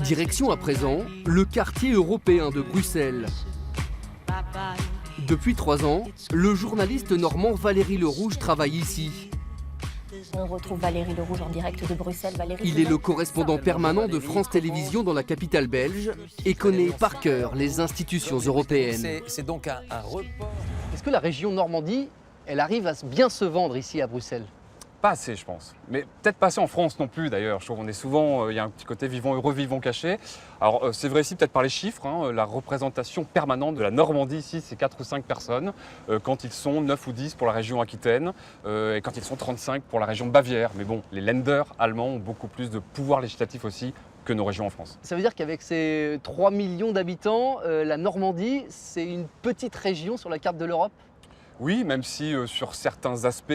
Direction à présent, le quartier européen de Bruxelles. Depuis 3 ans, le journaliste normand Valérie Le Rouge travaille ici. On retrouve Valérie Le Rouge en direct de Bruxelles. Valérie, Il est le correspondant permanent de France Télévisions dans la capitale belge et connaît par cœur les institutions européennes. C'est donc un report. Est-ce que la région Normandie, elle arrive à bien se vendre ici à Bruxelles? Pas assez, je pense. Mais peut-être pas assez en France non plus, d'ailleurs. Je trouve qu'on est souvent, il y a un petit côté vivant heureux, vivant caché. Alors, c'est vrai ici, peut-être par les chiffres, hein, la représentation permanente de la Normandie ici, c'est 4 ou 5 personnes, quand ils sont 9 ou 10 pour la région Aquitaine, et quand ils sont 35 pour la région Bavière. Mais bon, les Länder allemands ont beaucoup plus de pouvoir législatif aussi que nos régions en France. Ça veut dire qu'avec ces 3 millions d'habitants, la Normandie, c'est une petite région sur la carte de l'Europe? Oui, même si sur certains aspects,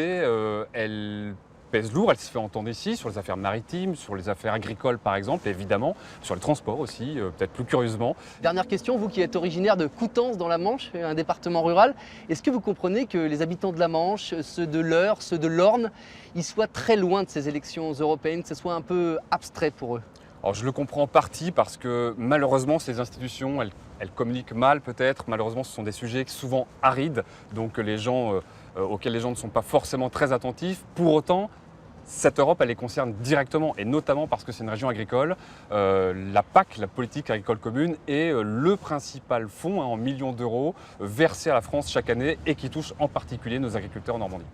elle pèse lourd, elle se fait entendre ici, sur les affaires maritimes, sur les affaires agricoles par exemple, évidemment, sur les transports aussi, peut-être plus curieusement. Dernière question, vous qui êtes originaire de Coutances dans la Manche, un département rural, est-ce que vous comprenez que les habitants de la Manche, ceux de l'Eure, ceux de l'Orne, ils soient très loin de ces élections européennes, que ce soit un peu abstrait pour eux? Alors je le comprends en partie parce que malheureusement ces institutions, elles communiquent mal peut-être. Malheureusement ce sont des sujets souvent arides, donc auxquels les gens ne sont pas forcément très attentifs. Pour autant, cette Europe, elle les concerne directement et notamment parce que c'est une région agricole. La PAC, la politique agricole commune, est le principal fonds en millions d'euros versé à la France chaque année et qui touche en particulier nos agriculteurs en Normandie.